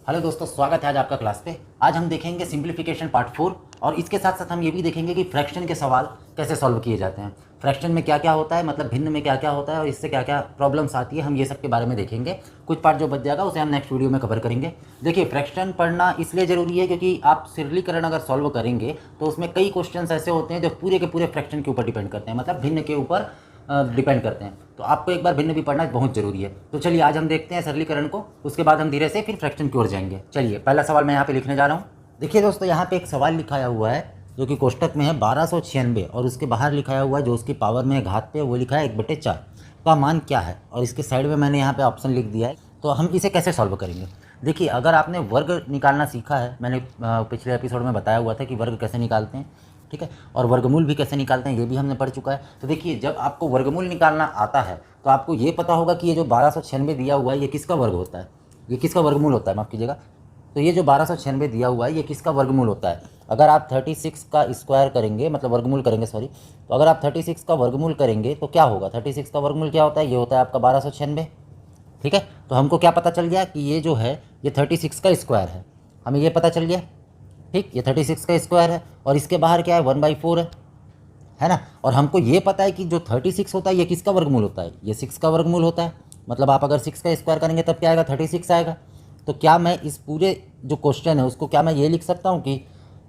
Hello दोस्तों, स्वागत है आज आपका क्लास पे। आज हम देखेंगे सिंप्लीफिकेशन पार्ट 4 और इसके साथ साथ हम ये भी देखेंगे कि फ्रैक्शन के सवाल कैसे सॉल्व किए जाते हैं। फ्रैक्शन में क्या क्या होता है, मतलब भिन्न में क्या क्या होता है और इससे क्या क्या प्रॉब्लम्स आती है, हम ये सब के बारे में देखेंगे। कुछ पार्ट जो बच जाएगा उसे हम नेक्स्ट वीडियो में कवर करेंगे। देखिए, फ्रैक्शन पढ़ना इसलिए ज़रूरी है क्योंकि आप सरलीकरण अगर सॉल्व करेंगे तो उसमें कई क्वेश्चन ऐसे होते हैं जो पूरे के पूरे फ्रैक्शन के ऊपर डिपेंड करते हैं, मतलब भिन्न के ऊपर डिपेंड करते हैं। तो आपको एक बार भिन्न भी पढ़ना बहुत ज़रूरी है। तो चलिए आज हम देखते हैं सरलीकरण को, उसके बाद हम धीरे से फिर फ्रैक्शन की ओर जाएंगे। चलिए, पहला सवाल मैं यहाँ पे लिखने जा रहा हूँ। देखिए दोस्तों, यहाँ पे एक सवाल लिखाया हुआ है जो कि कोष्टक में है 1296 और उसके बाहर लिखाया हुआ है जो उसकी पावर में है घात पे, वो लिखा है 1/4 का मान क्या है, और इसके साइड में मैंने यहाँ पे ऑप्शन लिख दिया है। तो हम इसे कैसे सॉल्व करेंगे। देखिए, अगर आपने वर्ग निकालना सीखा है, मैंने पिछले एपिसोड में बताया हुआ था कि वर्ग कैसे निकालते हैं, ठीक है, और वर्गमूल भी कैसे निकालते हैं ये भी हमने पढ़ चुका है। तो देखिए, जब आपको वर्गमूल निकालना आता है तो आपको ये पता होगा कि ये जो 1296 दिया हुआ है ये किसका वर्ग होता है, ये किसका वर्गमूल होता है, माफ़ कीजिएगा। तो ये जो 1296 दिया हुआ है ये किसका वर्गमूल होता है। अगर आप 36 का स्क्वायर करेंगे, मतलब वर्गमूल करेंगे, सॉरी, तो अगर आप 36 का वर्गमूल करेंगे तो क्या होगा। 36 का वर्गमूल क्या होता है, ये होता है आपका 1296, ठीक है। तो हमको क्या पता चल गया कि ये जो है ये 36 का स्क्वायर है, हमें ये पता चल गया, ठीक। ये 36 का स्क्वायर है और इसके बाहर क्या है 1/4 है ना। और हमको ये पता है कि जो 36 होता है ये किसका वर्गमूल होता है, ये 6 का वर्गमूल होता है। मतलब आप अगर 6 का स्क्वायर करेंगे तब क्या आएगा, 36 आएगा। तो क्या मैं इस पूरे जो क्वेश्चन है उसको क्या मैं ये लिख सकता हूँ कि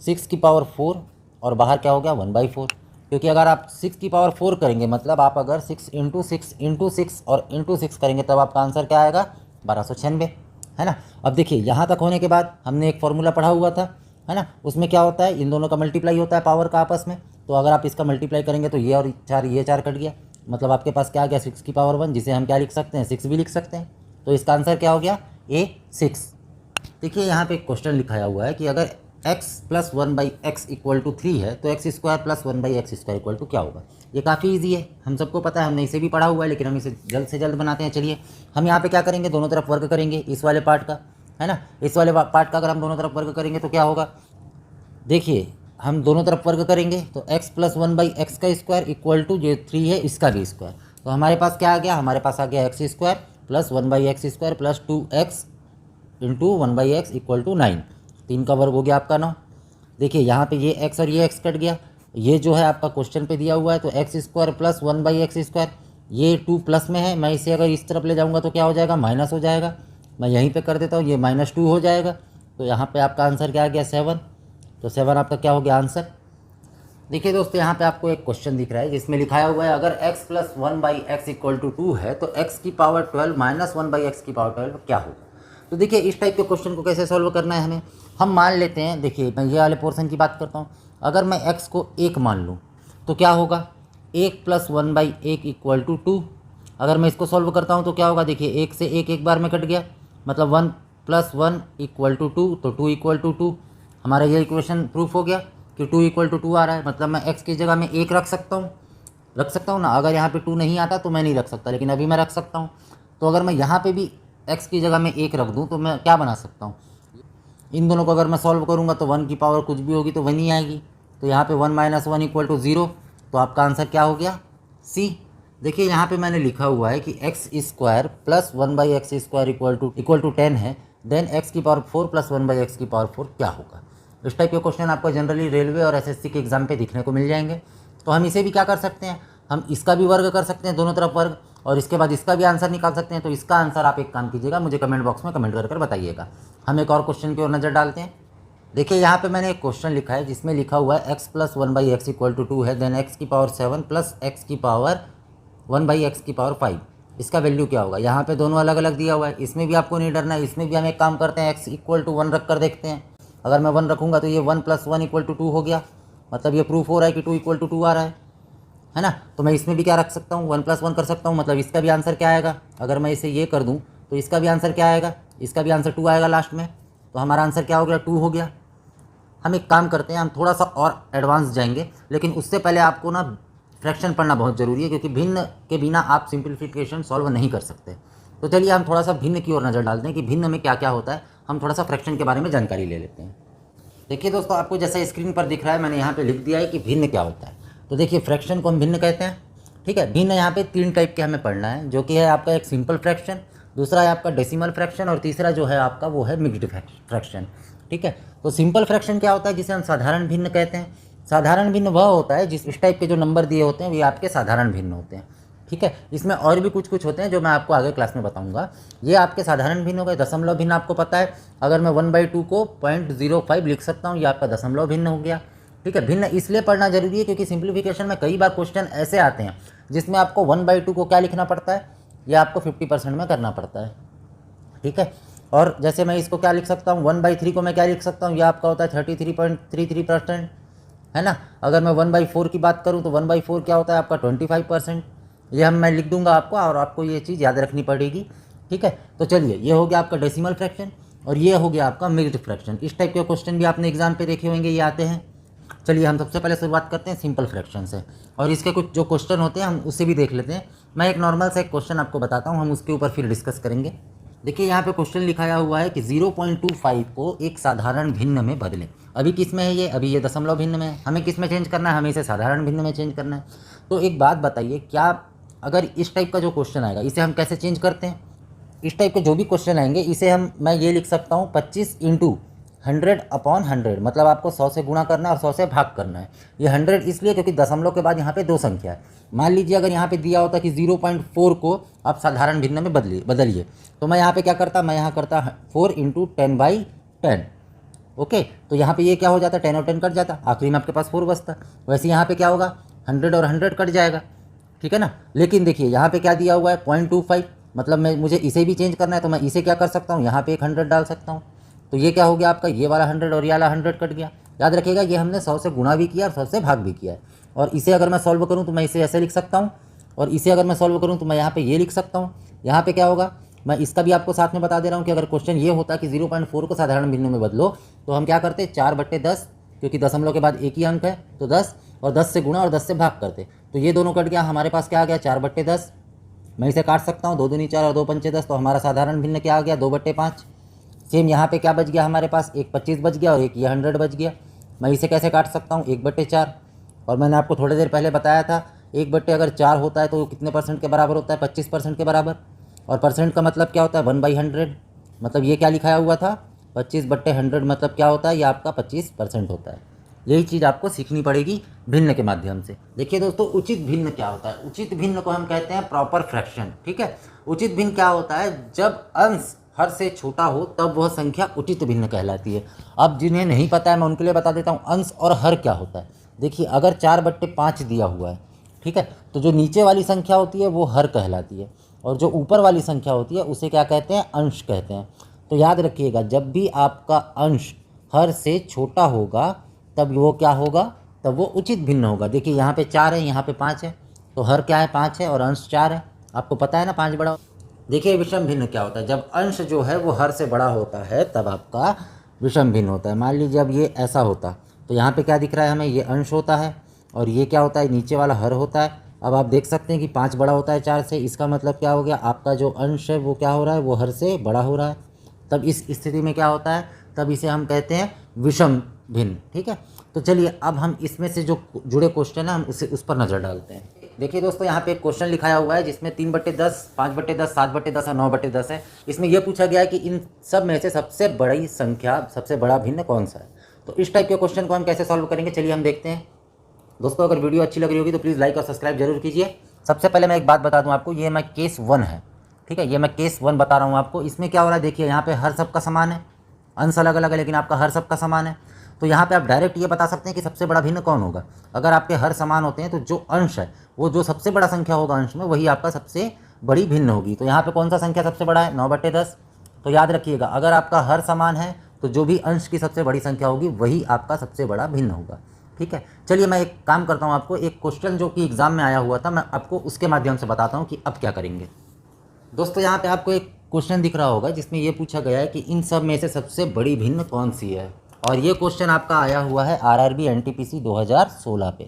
6 की पावर 4 और बाहर क्या हो गया 1/4। क्योंकि अगर आप 6 की पावर 4 करेंगे, मतलब आप अगर 6 इंटू 6 इंटू 6 और इंटू 6 करेंगे तब आपका आंसर क्या आएगा 1296, है ना। अब देखिए, यहाँ तक होने के बाद हमने एक फॉर्मूला पढ़ा हुआ था, है ना। उसमें क्या होता है, इन दोनों का मल्टीप्लाई होता है पावर का आपस में। तो अगर आप इसका मल्टीप्लाई करेंगे तो ये और 4 ये 4 कट गया, मतलब आपके पास क्या आ गया 6 की पावर 1, जिसे हम क्या लिख सकते हैं 6 भी लिख सकते हैं। तो इसका आंसर क्या हो गया A 6। देखिए, यहाँ पे एक क्वेश्चन लिखाया हुआ है कि अगर x plus 1/x equal to 3 है तो x square plus 1/x square equal to क्या होगा। ये काफ़ी इजी है, हम सबको पता है, हमने इसे भी पढ़ा हुआ है, लेकिन हम इसे जल्द से जल्द बनाते हैं। चलिए, हम यहाँ पे क्या करेंगे, दोनों तरफ वर्ग करेंगे इस वाले पार्ट का, है ना। इस वाले पार्ट का अगर हम दोनों तरफ वर्ग करेंगे तो क्या होगा। देखिए, हम दोनों तरफ वर्ग करेंगे तो x प्लस 1/x का स्क्वायर इक्वल टू जो 3 है इसका भी स्क्वायर। तो हमारे पास क्या आ गया, हमारे पास आ गया x square plus 1/x square plus 2x into 1/x equal to 9। 3 का वर्ग हो गया आपका 9। देखिए, यहाँ पे ये x और ये x कट गया। ये जो है आपका क्वेश्चन पे दिया हुआ है, तो x square plus 1/x square, ये 2 प्लस में है, मैं इसे अगर इस तरफ ले जाऊँगा तो क्या हो जाएगा, माइनस हो जाएगा। मैं यहीं पे कर देता हूँ, ये -2 हो जाएगा। तो यहाँ पे आपका आंसर क्या आ गया 7। तो 7 आपका क्या हो गया आंसर। देखिए दोस्तों, यहाँ पे आपको एक क्वेश्चन दिख रहा है जिसमें लिखाया हुआ है अगर x plus 1/x equal to 2 है तो x की पावर 12 माइनस 1/x की पावर 12 क्या होगा। तो देखिए, इस टाइप के क्वेश्चन को कैसे सॉल्व करना है हमें, हम मान लेते हैं। देखिए, मैं ये वाले पोर्शन की बात करता हूँ। अगर मैं x को 1 मान लूँ तो क्या होगा, 1 प्लस 1/1 इक्वल टू 2। अगर मैं इसको सॉल्व करता हूँ तो क्या होगा, देखिए 1 से 1 एक बार में कट गया, मतलब 1 प्लस 1 इक्वल टू 2, तो 2 इक्वल टू 2। हमारा ये इक्वेशन प्रूफ हो गया कि 2 इक्वल टू 2 आ रहा है। मतलब मैं x की जगह में 1 रख सकता हूँ ना। अगर यहाँ पे 2 नहीं आता तो मैं नहीं रख सकता, लेकिन अभी मैं रख सकता हूँ। तो अगर मैं यहाँ पे भी x की जगह में 1 रख दूँ तो मैं क्या बना सकता हूँ, इन दोनों को अगर मैं सॉल्व करूँगा तो 1 की पावर कुछ भी होगी तो 1 ही आएगी। तो यहाँ पे 1 माइनस 1 इक्वल टू 0। तो आपका आंसर क्या हो गया C। देखिए, यहाँ पे मैंने लिखा हुआ है कि x square plus 1/x square equal to 10 है, देन x की पावर 4 प्लस 1/x की पावर 4 क्या होगा। इस टाइप के क्वेश्चन आपको जनरली रेलवे और एसएससी के एग्जाम पे दिखने को मिल जाएंगे। तो हम इसे भी क्या कर सकते हैं, हम इसका भी वर्ग कर सकते हैं, दोनों तरफ वर्ग, और इसके बाद इसका भी आंसर निकाल सकते हैं। तो इसका आंसर आप एक काम कीजिएगा, मुझे कमेंट बॉक्स में कमेंट कर बताइएगा। हम एक और क्वेश्चन की ओर नज़र डालते हैं। देखिए, यहाँ पे मैंने एक क्वेश्चन लिखा है जिसमें लिखा हुआ है x plus 1/x equal to 2 है, देन x की पावर 7 प्लस x की पावर 1/x की पावर 5, इसका वैल्यू क्या होगा। यहाँ पे दोनों अलग अलग दिया हुआ है, इसमें भी आपको नहीं डरना है। इसमें भी हम एक काम करते हैं, x इक्वल टू 1 रख कर देखते हैं। अगर मैं 1 रखूँगा तो ये 1 प्लस 1 इक्वल टू 2 हो गया, मतलब ये प्रूफ हो रहा है कि 2 इक्वल टू 2 आ रहा है ना। तो मैं इसमें भी क्या रख सकता हूँ, 1 प्लस 1 कर सकता हूँ, मतलब इसका भी आंसर क्या आएगा। अगर मैं इसे ये कर दूँ तो इसका भी आंसर क्या आएगा, इसका भी आंसर 2 आएगा लास्ट में। तो हमारा आंसर क्या हो गया, 2 हो गया। हम एक काम करते हैं, हम थोड़ा सा और एडवांस जाएंगे, लेकिन उससे पहले आपको ना फ्रैक्शन पढ़ना बहुत ज़रूरी है, क्योंकि भिन्न के बिना आप सिंप्लीफिकेशन सॉल्व नहीं कर सकते। तो चलिए हम थोड़ा सा भिन्न की ओर नज़र डालते हैं कि भिन्न में क्या क्या होता है। हम थोड़ा सा फ्रैक्शन के बारे में जानकारी ले लेते हैं। देखिए दोस्तों, आपको जैसा स्क्रीन पर दिख रहा है, मैंने यहाँ पे लिख दिया है कि भिन्न क्या होता है। तो देखिए, फ्रैक्शन को हम भिन्न कहते हैं, ठीक है। भिन्न यहाँ पे 3 टाइप के हमें पढ़ना है, जो कि है आपका एक सिंपल फ्रैक्शन, दूसरा है आपका डेसिमल फ्रैक्शन और तीसरा जो है आपका वो है मिक्स्ड फ्रैक्शन। ठीक है, तो सिंपल फ्रैक्शन क्या होता है, जिसे हम साधारण भिन्न कहते हैं। साधारण भिन्न वह होता है जिस टाइप के जो नंबर दिए होते हैं वे आपके साधारण भिन्न होते हैं। ठीक है, इसमें और भी कुछ कुछ होते हैं जो मैं आपको आगे क्लास में बताऊंगा। ये आपके साधारण भिन्न हो गए। दशमलव भिन्न आपको पता है, अगर मैं 1/2 को 0.05 लिख सकता हूँ, ये आपका दशमलव भिन्न हो गया। ठीक है, भिन्न इसलिए पढ़ना जरूरी है क्योंकि सिंप्लीफिकेशन में कई बार क्वेश्चन ऐसे आते हैं जिसमें आपको 1/2 को क्या लिखना पड़ता है, या आपको 50% में करना पड़ता है। ठीक है, और जैसे मैं इसको क्या लिख सकता हूँ, 1/3 को मैं क्या लिख सकता हूँ, यह आपका होता है 33.33%, है ना। अगर मैं 1/4 की बात करूँ तो 1/4 क्या होता है आपका 25%। ये मैं लिख दूंगा आपको, और आपको ये चीज़ याद रखनी पड़ेगी। ठीक है, तो चलिए, ये हो गया आपका डेसिमल फ्रैक्शन और ये हो गया आपका मिक्स्ड फ्रैक्शन। इस टाइप के क्वेश्चन भी आपने एग्जाम पे देखे होंगे, ये आते हैं। चलिए हम सबसे पहले शुरुआत करते हैं सिंपल फ्रैक्शन से, और इसके कुछ जो क्वेश्चन होते हैं हम उससे भी देख लेते हैं। मैं एक नॉर्मल सा एक क्वेश्चन आपको बताता हूँ, हम उसके ऊपर फिर डिस्कस करेंगे। देखिए यहाँ पे क्वेश्चन लिखाया हुआ है कि 0.25 को एक साधारण भिन्न में बदलें। अभी किस में है ये, अभी ये दशमलव भिन्न में है। हमें किस में चेंज करना है, हमें इसे साधारण भिन्न में चेंज करना है। तो एक बात बताइए, क्या अगर इस टाइप का जो क्वेश्चन आएगा इसे हम कैसे चेंज करते हैं। इस टाइप के जो भी क्वेश्चन आएंगे इसे मैं ये लिख सकता हूँ 25 × 100/100, मतलब आपको 100 से गुणा करना है और 100 से भाग करना है। ये 100 इसलिए क्योंकि दशमलव के बाद यहाँ पे दो संख्या है। मान लीजिए अगर यहाँ पे दिया होता कि 0.4 को आप साधारण भिन्न में बदलिए, तो मैं यहाँ पे क्या करता, मैं यहाँ करता 4 × 10/10। ओके, तो यहाँ पे ये क्या हो जाता, 10 और 10 कट जाता, आखिरी में आपके पास 4 बचता। वैसे यहाँ पे क्या होगा, 100 और 100 कट जाएगा। ठीक है ना। लेकिन देखिए यहाँ पे क्या दिया हुआ है 0.25, मतलब मुझे इसे भी चेंज करना है, तो मैं इसे क्या कर सकता हूँ, यहाँ पे एक 100 डाल सकता हूँ। तो ये क्या हो गया आपका, ये वाला 100 और ये वाला 100 कट गया। याद रखिएगा, ये हमने 100 से गुणा भी किया और 100 से भाग भी किया है। और इसे अगर मैं सॉल्व करूँ तो मैं इसे ऐसे लिख सकता हूँ, और इसे अगर मैं सॉल्व करूँ तो मैं यहाँ पे ये लिख सकता हूँ। यहाँ पे क्या होगा, मैं इसका भी आपको साथ में बता दे रहा हूँ कि अगर क्वेश्चन ये होता कि 0.4 को साधारण भिन्न में बदलो, तो हम क्या करते, 4/10, क्योंकि दशमलव के बाद एक ही अंक है तो 10, और 10 से गुणा और 10 से भाग करते। तो ये दोनों कट गया, हमारे पास क्या आ गया 4/10। मैं इसे काट सकता हूँ, 2 दूनी 4 और 2 पंचे 10, तो हमारा साधारण भिन्न क्या आ गया 2/5। सेम यहाँ पे क्या बच गया हमारे पास, एक 25 बच गया और एक ये 100 बच गया। मैं इसे कैसे काट सकता हूँ, 1/4। और मैंने आपको थोड़ी देर पहले बताया था 1/4 होता है तो कितने % के बराबर होता है, 25% के बराबर। और परसेंट का मतलब क्या होता है 1/100, मतलब ये क्या लिखाया हुआ था 25/100, मतलब क्या होता है, ये आपका 25% होता है। यही चीज़ आपको सीखनी पड़ेगी भिन्न के माध्यम से। देखिए दोस्तों, उचित भिन्न क्या होता है, उचित भिन्न को हम कहते हैं प्रॉपर फ्रैक्शन। ठीक है, उचित भिन्न क्या होता है, जब अंश हर से छोटा हो तब वह संख्या उचित भिन्न कहलाती है। अब जिन्हें नहीं पता है मैं उनके लिए बता देता हूँ, अंश और हर क्या होता है। देखिए अगर 4/5 दिया हुआ है, ठीक है, तो जो नीचे वाली संख्या होती है वो हर कहलाती है, और जो ऊपर वाली संख्या होती है उसे क्या कहते हैं, अंश कहते हैं। तो याद रखिएगा, जब भी आपका अंश हर से छोटा होगा तब वो क्या होगा, तब वो उचित भिन्न होगा। देखिए यहाँ पे 4 है, यहाँ पे 5 है, तो हर क्या है 5 है और अंश 4 है। आपको पता है ना 5 बड़ा। देखिए विषम भिन्न क्या होता है, जब अंश जो है वो हर से बड़ा होता है तब आपका विषम भिन्न होता है। मान लीजिए अब ये ऐसा होता, तो यहाँ पे क्या दिख रहा है हमें, ये अंश होता है और ये क्या होता है, नीचे वाला हर होता है। अब आप देख सकते हैं कि 5 बड़ा होता है 4 से, इसका मतलब क्या हो गया, आपका जो अंश है वो क्या हो रहा है, वो हर से बड़ा हो रहा है। तब इस स्थिति में क्या होता है, तब इसे हम कहते हैं विषम भिन्न। ठीक है, तो चलिए अब हम इसमें से जो जुड़े क्वेश्चन है हम उस पर नज़र डालते हैं। देखिए दोस्तों, यहाँ पे एक क्वेश्चन लिखाया हुआ है जिसमें 3/10, 5/10, 7/10 और 9/10 है। इसमें यह पूछा गया है कि इन सब में से सबसे बड़ी संख्या, सबसे बड़ा भिन्न कौन सा है। तो इस टाइप के क्वेश्चन को हम कैसे सॉल्व करेंगे, चलिए हम देखते हैं। दोस्तों अगर वीडियो अच्छी लग रही होगी तो प्लीज़ लाइक और सब्सक्राइब जरूर कीजिए। सबसे पहले मैं एक बात बता दूं आपको, ये मैं केस 1 है। ठीक है, ये मैं केस 1 बता रहा हूँ आपको। इसमें क्या हो रहा है, देखिए यहाँ पे हर सबका समान है, अंश अलग अलग है लेकिन आपका हर सबका समान है। तो यहाँ पे आप डायरेक्ट ये बता सकते हैं कि सबसे बड़ा भिन्न कौन होगा। अगर आपके हर समान होते हैं तो जो अंश है वो जो सबसे बड़ा संख्या होगा अंश में, वही आपका सबसे बड़ी भिन्न होगी। तो यहाँ पे कौन सा संख्या सबसे बड़ा है, 9/10। तो याद रखिएगा, अगर आपका हर समान है तो जो भी अंश की सबसे बड़ी संख्या होगी वही आपका सबसे बड़ा भिन्न होगा। ठीक है, चलिए मैं एक काम करता हूँ, आपको एक क्वेश्चन जो कि एग्जाम में आया हुआ था मैं आपको उसके माध्यम से बताता हूँ कि अब क्या करेंगे। दोस्तों यहाँ पे आपको एक क्वेश्चन दिख रहा होगा जिसमें ये पूछा गया है कि इन सब में से सबसे बड़ी भिन्न कौन सी है, और ये क्वेश्चन आपका आया हुआ है RRB NTPC 2016 पे।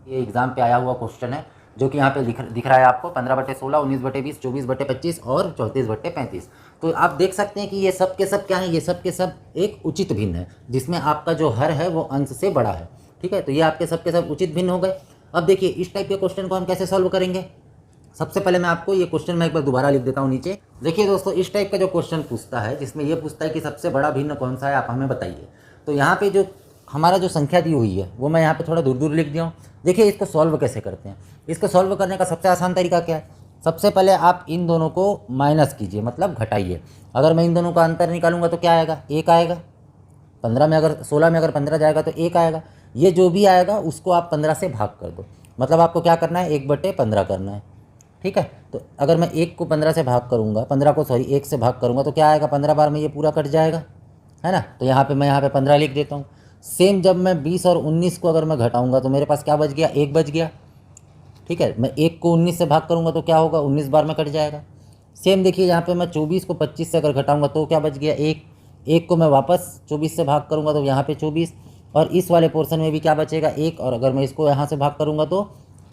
ये एग्ज़ाम पे आया हुआ क्वेश्चन है जो कि यहाँ पे दिख रहा है आपको 15/16, 19/20, 24/25 और 34/35। तो आप देख सकते हैं कि ये सब के सब क्या है, ये सब के सब एक उचित भिन्न है जिसमें आपका जो हर है वो अंश से बड़ा है। ठीक है, तो ये आपके सब के सब उचित भिन्न हो गए। अब देखिए इस टाइप के क्वेश्चन को हम कैसे सॉल्व करेंगे। सबसे पहले मैं आपको ये क्वेश्चन मैं एक बार दोबारा लिख देता हूँ नीचे। देखिए दोस्तों, इस टाइप का जो क्वेश्चन पूछता है, जिसमें ये पूछता है कि सबसे बड़ा भिन्न कौन सा है, आप हमें बताइए। तो यहाँ पे जो हमारा जो संख्या दी हुई है वो मैं यहाँ पे थोड़ा दूर दूर लिख दिया हूँ। देखिए इसको सॉल्व कैसे करते हैं। इसको सॉल्व करने का सबसे आसान तरीका क्या है, सबसे पहले आप इन दोनों को माइनस कीजिए, मतलब घटाइए। अगर मैं इन दोनों का अंतर निकालूंगा तो क्या आएगा, 1 आएगा। 15 में अगर 16 में अगर 15 जाएगा तो 1 आएगा। ये जो भी आएगा उसको आप 15 से भाग कर दो, मतलब आपको क्या करना है, 1/15 करना है। ठीक है, तो अगर मैं 1 को 15 से भाग करूँगा, 15 को 1 से भाग करूँगा तो क्या आएगा, 15 बार में ये पूरा कट जाएगा, है ना। तो यहाँ पे मैं यहाँ पे 15 लिख देता हूँ। सेम जब मैं 20 और 19 को अगर मैं घटाऊँगा तो मेरे पास क्या बच गया, 1 बच गया। ठीक है, मैं 1 को 19 से भाग करूँगा तो क्या होगा, 19 बार में कट जाएगा। सेम देखिए यहाँ पे मैं 24 को 25 से अगर घटाऊँगा तो क्या बच गया, 1 को मैं वापस 24 से भाग करूँगा तो यहाँ पे 24, और इस वाले पोर्शन में भी क्या बचेगा, 1, और अगर मैं इसको यहाँ से भाग करूँगा तो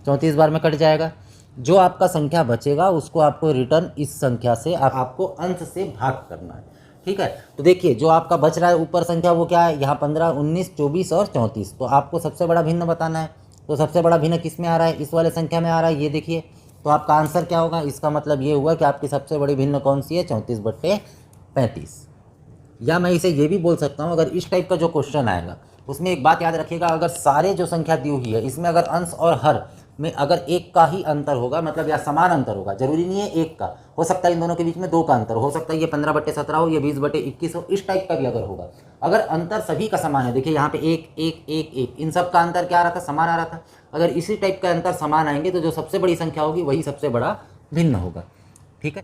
34 बार में कट जाएगा। जो आपका संख्या बचेगा उसको आपको रिटर्न इस संख्या से आपको अंश से भाग करना है। ठीक है, तो देखिए जो आपका बच रहा है ऊपर संख्या वो क्या है, यहाँ 15, 19, 24 और 34। तो आपको सबसे बड़ा भिन्न बताना है। तो सबसे बड़ा भिन्न किस में आ रहा है, इस वाले संख्या में आ रहा है, ये देखिए। तो आपका आंसर क्या होगा, इसका मतलब ये हुआ कि आपकी सबसे बड़ी भिन्न कौन सी है, 34/35। या मैं इसे ये भी बोल सकता हूँ, अगर इस टाइप का जो क्वेश्चन आएगा उसमें एक बात याद रखिएगा, अगर सारे जो संख्या दी हुई है इसमें अगर अंश और हर में अगर 1 का ही अंतर होगा, मतलब या समान अंतर होगा, जरूरी नहीं है 1 का, हो सकता है इन दोनों के बीच में 2 का अंतर हो सकता है, ये 15/17 हो, ये 20/21 हो, इस टाइप का भी अगर होगा। अगर अंतर सभी का समान है, देखिए यहाँ पे 1 1 1 1, इन सब का अंतर क्या आ रहा था, समान आ रहा था। अगर इसी टाइप का अंतर समान आएंगे तो जो सबसे बड़ी संख्या होगी वही सबसे बड़ा भिन्न होगा। ठीक है,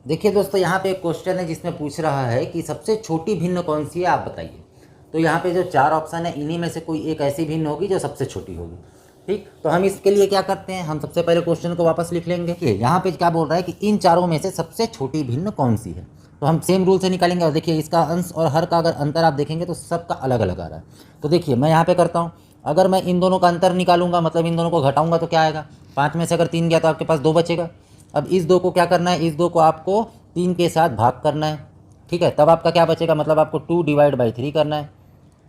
देखिए दोस्तों यहाँ पे एक क्वेश्चन है जिसमें पूछ रहा है कि सबसे छोटी भिन्न कौन सी है, आप बताइए। तो यहाँ पे जो 4 ऑप्शन है इन्हीं में से कोई एक ऐसी भिन्न होगी जो सबसे छोटी होगी। ठीक, तो हम इसके लिए क्या करते हैं, हम सबसे पहले क्वेश्चन को वापस लिख लेंगे कि यहाँ पे क्या बोल रहा है कि इन चारों में से सबसे छोटी भिन्न कौन सी है। तो हम सेम रूल से निकालेंगे, और देखिए इसका अंश और हर का अगर अंतर आप देखेंगे तो सबका अलग अलग आ रहा है। तो देखिए मैं यहाँ पे करता हूँ, अगर मैं इन दोनों का अंतर निकालूंगा, मतलब इन दोनों को घटाऊंगा तो क्या आएगा, 5 में से अगर 3 गया तो आपके पास 2 बचेगा। अब इस 2 को क्या करना है, इस 2 को आपको 3 के साथ भाग करना है। ठीक है, तब आपका क्या बचेगा, मतलब आपको 2/3 करना है।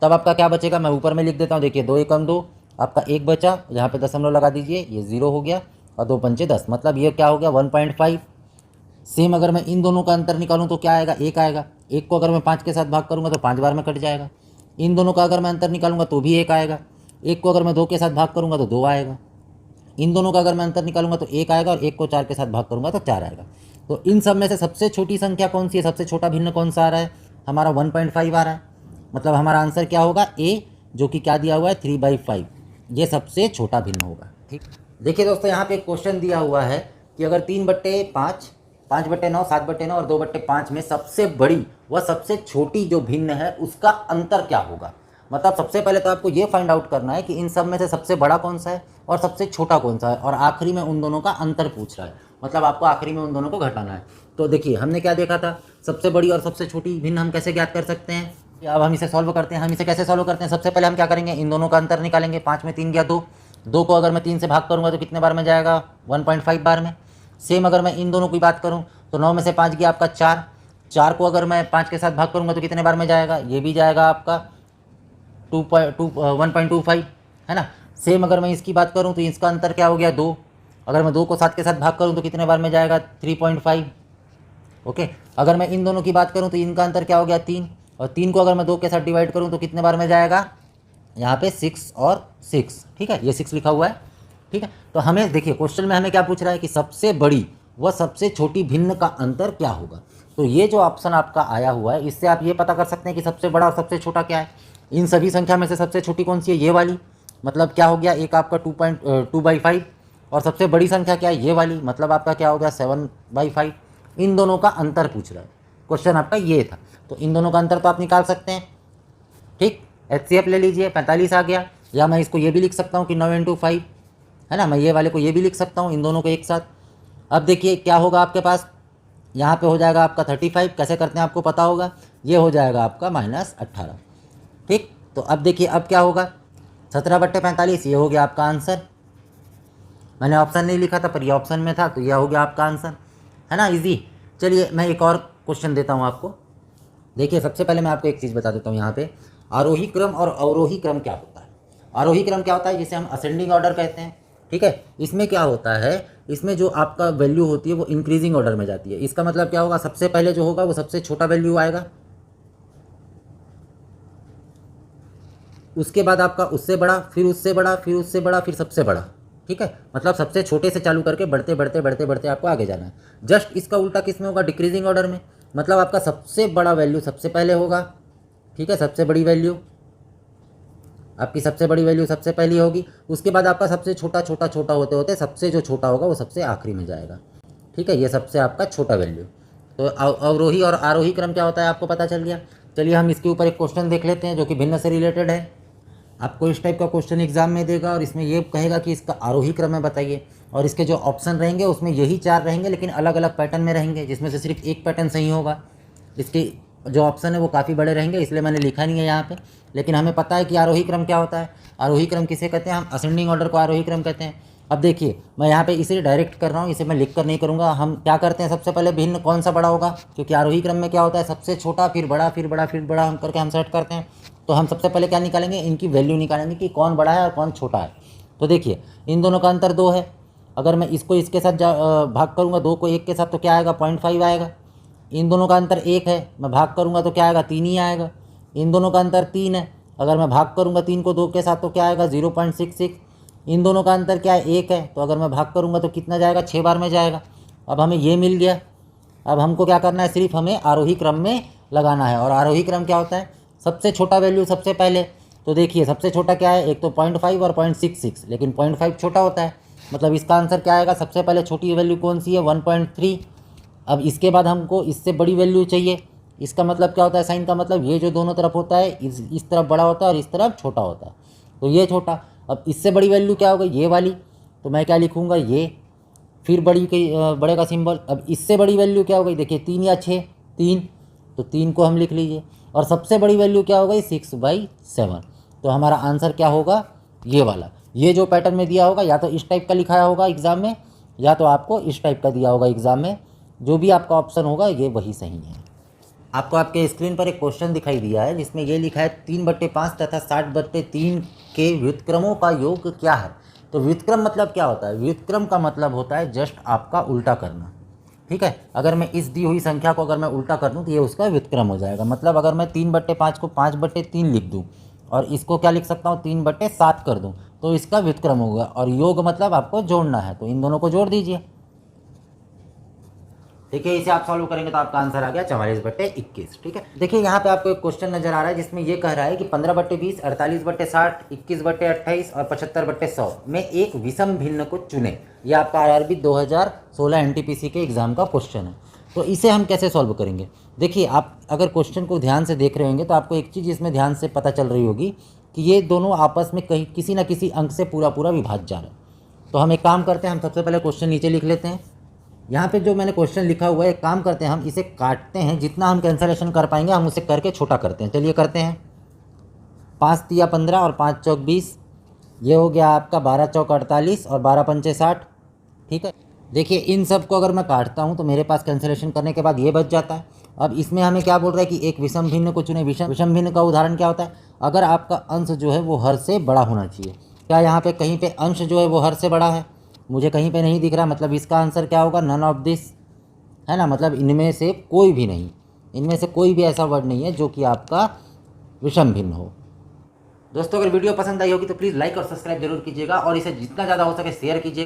तब आपका क्या बचेगा, मैं ऊपर में लिख देता हूँ, देखिए 2 एकम 2, आपका 1 बचा, यहाँ पे दशमलव लगा दीजिए, ये 0 हो गया, और 2 पंचे 10, मतलब ये क्या हो गया, 1.5। सेम अगर मैं इन दोनों का अंतर निकालूँ तो क्या आएगा, 1 आएगा। 1 को अगर मैं 5 के साथ भाग करूँगा तो 5 बार में कट जाएगा। इन दोनों का अगर मैं अंतर निकालूंगा तो भी 1 आएगा। 1 को अगर मैं 2 के साथ भाग करूँगा तो 2 आएगा। इन दोनों का अगर मैं अंतर निकालूंगा तो 1 आएगा, और 1 को 4 के साथ भाग करूँगा तो 4 आएगा। तो इन सब में से सबसे छोटी संख्या कौन सी है, सबसे छोटा भिन्न कौन सा आ रहा है, हमारा 1.5 आ रहा है। मतलब हमारा आंसर क्या होगा, ए, जो कि क्या दिया हुआ है, 3/5, ये सबसे छोटा भिन्न होगा। ठीक, देखिए दोस्तों यहाँ पे एक क्वेश्चन दिया हुआ है कि अगर 3/5, 5/9, 7/9 और 2/5 में सबसे बड़ी व सबसे छोटी जो भिन्न है उसका अंतर क्या होगा। मतलब सबसे पहले तो आपको ये फाइंड आउट करना है कि इन सब में से सबसे बड़ा कौन सा है और सबसे छोटा कौन सा है, और आखिरी में उन दोनों का अंतर पूछ रहा है, मतलब आपको आखिरी में उन दोनों को घटाना है। तो देखिए हमने क्या देखा था, सबसे बड़ी और सबसे छोटी भिन्न हम कैसे ज्ञात कर सकते हैं। अब हम इसे सॉल्व करते हैं। हम इसे कैसे सॉल्व करते हैं, सबसे पहले हम क्या करेंगे, इन दोनों का अंतर निकालेंगे। 5 में 3 गया 2, 2 को अगर मैं 3 से भाग करूँगा तो कितने बार में जाएगा, 1.5 बार में। सेम अगर मैं इन दोनों की बात करूँ तो 9 में से 5 गया आपका 4, 4 को अगर मैं 5 के साथ भाग करूँगा तो कितने बार में जाएगा, ये भी जाएगा आपका 1.25, है ना। सेम अगर मैं इसकी बात करूँ तो इसका अंतर क्या हो गया, 2, अगर मैं 2 को 7 के साथ भाग करूँ तो कितने बार में जाएगा, 3.5। ओके, अगर मैं इन दोनों की बात करूँ तो इनका अंतर क्या हो गया, 3, और 3 को अगर मैं 2 के साथ डिवाइड करूँ तो कितने बार में जाएगा, यहाँ पे 6 और 6। ठीक है, ये 6 लिखा हुआ है। ठीक है, तो हमें देखिए क्वेश्चन में हमें क्या पूछ रहा है कि सबसे बड़ी व सबसे छोटी भिन्न का अंतर क्या होगा। तो ये जो ऑप्शन आपका आया हुआ है इससे आप ये पता कर सकते हैं कि सबसे बड़ा और सबसे छोटा क्या है। इन सभी संख्या में से सबसे छोटी कौन सी है, ये वाली, मतलब क्या हो गया, एक आपका 2.5, और सबसे बड़ी संख्या क्या है, ये वाली, मतलब आपका क्या हो गया, 7/5। इन दोनों का अंतर पूछ रहा है, क्वेश्चन आपका ये था। तो इन दोनों का अंतर तो आप निकाल सकते हैं। ठीक, HCF ले लीजिए, 45 आ गया, या मैं इसको ये भी लिख सकता हूँ कि 9 × 5, है ना, मैं ये वाले को ये भी लिख सकता हूँ, इन दोनों को एक साथ। अब देखिए क्या होगा आपके पास, यहाँ पे हो जाएगा आपका 35, कैसे करते हैं आपको पता होगा, ये हो जाएगा आपका -18। ठीक, तो अब देखिए अब क्या होगा, 17/45, ये हो गया आपका आंसर। मैंने ऑप्शन नहीं लिखा था पर ये ऑप्शन में था, तो यह हो गया आपका आंसर, है ना, इजी। चलिए मैं एक और क्वेश्चन देता हूँ आपको। देखिए सबसे पहले मैं आपको एक चीज़ बता देता हूँ, यहाँ पे आरोही क्रम और अवरोही क्रम क्या होता है। आरोही क्रम क्या होता है, जिसे हम असेंडिंग ऑर्डर कहते हैं। ठीक है, इसमें क्या होता है इसमें जो आपका वैल्यू होती है वो इंक्रीजिंग ऑर्डर में जाती है। इसका मतलब क्या होगा, सबसे पहले जो होगा वो सबसे छोटा वैल्यू आएगा, उसके बाद आपका उससे बड़ा, फिर उससे बड़ा, फिर उससे बड़ा, फिर सबसे बड़ा। ठीक है, मतलब सबसे छोटे से चालू करके बढ़ते बढ़ते बढ़ते बढ़ते आपको आगे जाना है। जस्ट इसका उल्टा किस में होगा, डिक्रीजिंग ऑर्डर में। मतलब आपका सबसे बड़ा वैल्यू सबसे पहले होगा। ठीक है, सबसे बड़ी वैल्यू आपकी, सबसे बड़ी वैल्यू सबसे पहली होगी, उसके बाद आपका सबसे छोटा छोटा छोटा होते होते सबसे जो छोटा होगा वो सबसे आखिरी में जाएगा। ठीक है, ये सबसे आपका छोटा वैल्यू। तो अवरोही और आरोही क्रम क्या होता है आपको पता चल गया। चलिए हम इसके ऊपर एक क्वेश्चन देख लेते हैं जो कि भिन्न से रिलेटेड है। आपको इस टाइप का क्वेश्चन एग्जाम में देगा और इसमें ये कहेगा कि इसका आरोही क्रम है बताइए, और इसके जो ऑप्शन रहेंगे उसमें यही 4 रहेंगे लेकिन अलग अलग पैटर्न में रहेंगे, जिसमें से सिर्फ एक पैटर्न सही होगा। इसके जो ऑप्शन है वो काफ़ी बड़े रहेंगे, इसलिए मैंने लिखा नहीं है यहाँ पे, लेकिन हमें पता है कि आरोही क्रम क्या होता है। आरोही क्रम किसे कहते हैं, हम असेंडिंग ऑर्डर को आरोही क्रम कहते हैं। अब देखिए मैं यहाँ पे इसे डायरेक्ट कर रहा हूँ, इसे मैं लिख कर नहीं करूँगा। हम क्या करते हैं, सबसे पहले भिन्न कौन सा बड़ा होगा, क्योंकि आरोही क्रम में क्या होता है, सबसे छोटा फिर बड़ा फिर बड़ा फिर बड़ा हम करके हम सेट करते हैं। तो हम सबसे पहले क्या निकालेंगे, इनकी वैल्यू निकालेंगे कि कौन बड़ा है और कौन छोटा है। तो देखिए इन दोनों का अंतर 2 है, अगर मैं इसको इसके साथ भाग करूँगा 2 को 1 के साथ तो क्या आएगा, 0.5 आएगा। इन दोनों का अंतर 1 है, मैं भाग करूँगा तो क्या आएगा, 3 ही आएगा। इन दोनों का अंतर 3 है, अगर मैं भाग करूँगा 3 को 2 के साथ तो क्या आएगा, 0.66। इन दोनों का अंतर क्या है, 1 है, तो अगर मैं भाग करूँगा तो कितना जाएगा, 6 बार में जाएगा। अब हमें ये मिल गया। अब हमको क्या करना है, सिर्फ हमें आरोही क्रम में लगाना है। और आरोही क्रम क्या होता है, सबसे छोटा वैल्यू सबसे पहले। तो देखिए सबसे छोटा क्या है, एक तो 0.5 और 0.66, लेकिन 0.5 छोटा होता है, मतलब इसका आंसर क्या आएगा, सबसे पहले छोटी वैल्यू कौन सी है, 1.3। अब इसके बाद हमको इससे बड़ी वैल्यू चाहिए। इसका मतलब क्या होता है, साइन का मतलब ये जो दोनों तरफ होता है, इस तरफ बड़ा होता है और इस तरफ छोटा होता है, तो ये छोटा। अब इससे बड़ी वैल्यू क्या होगी, ये वाली, तो मैं क्या लिखूँगा, ये, फिर बड़े का सिंबल। अब इससे बड़ी वैल्यू क्या हो गई, देखिए 3 या 6, 3, तो 3 को हम लिख लीजिए। और सबसे बड़ी वैल्यू क्या हो गई, 6/7। तो हमारा आंसर क्या होगा, ये वाला। ये जो पैटर्न में दिया होगा या तो इस टाइप का लिखाया होगा एग्ज़ाम में, या तो आपको इस टाइप का दिया होगा एग्ज़ाम में। जो भी आपका ऑप्शन होगा ये वही सही है। आपको आपके स्क्रीन पर एक क्वेश्चन दिखाई दिया है जिसमें ये लिखा है 3/5 तथा 60/3 के व्युत्क्रमों का योग क्या है। तो व्युत्क्रम मतलब क्या होता है, व्युत्क्रम का मतलब होता है जस्ट आपका उल्टा करना। ठीक है, अगर मैं इस दी हुई संख्या को अगर मैं उल्टा कर दूं तो ये उसका व्युत्क्रम हो जाएगा। मतलब अगर मैं 3/5 को 5/3 लिख दूं और इसको क्या लिख सकता हूँ, 3/7 कर दूं, तो इसका व्युत्क्रम होगा। और योग मतलब आपको जोड़ना है, तो इन दोनों को जोड़ दीजिए। ठीक है, इसे आप सॉल्व करेंगे तो आपका आंसर आ गया 44/21। ठीक है, देखिए यहाँ पे आपको एक क्वेश्चन नजर आ रहा है जिसमें ये कह रहा है कि 15/20, 48/60, 21/28 और 75/100 में एक विषम भिन्न को चुने। ये आपका आरआरबी 2016 एनटीपीसी के एग्जाम का क्वेश्चन है। तो इसे हम कैसे सॉल्व करेंगे, देखिए आप अगर क्वेश्चन को ध्यान से देख रहे होंगे तो आपको एक चीज़ इसमें ध्यान से पता चल रही होगी कि ये दोनों आपस में कहीं किसी न किसी अंक से पूरा पूरा विभाज्य जा रहा है। तो हम एक काम करते हैं, हम सबसे पहले क्वेश्चन नीचे लिख लेते हैं। यहाँ पे जो मैंने क्वेश्चन लिखा हुआ है, एक काम करते हैं, हम इसे काटते हैं, जितना हम कैंसलेशन कर पाएंगे हम उसे करके छोटा करते हैं। चलिए करते हैं। 5 तिया 15 और 5 चौक 20, ये हो गया आपका 12 चौक 48 और 12 पंचे 60। ठीक है, देखिए इन सब को अगर मैं काटता हूँ तो मेरे पास कैंसलेशन करने के बाद ये बच जाता है। अब इसमें हमें क्या बोल रहा है कि एक विषम भिन्न को चुने। विषम भिन्न का उदाहरण क्या होता है, अगर आपका अंश जो है वो हर से बड़ा होना चाहिए। क्या यहाँ पे कहीं पे अंश जो है वो हर से बड़ा है, मुझे कहीं पे नहीं दिख रहा, मतलब इसका आंसर क्या होगा, नन ऑफ दिस, है ना, मतलब इनमें से कोई भी नहीं, इनमें से कोई भी ऐसा वर्ड नहीं है जो कि आपका विषम भिन्न हो। दोस्तों अगर वीडियो पसंद आई होगी तो प्लीज़ लाइक और सब्सक्राइब जरूर कीजिएगा और इसे जितना ज़्यादा हो सके शेयर कीजिए।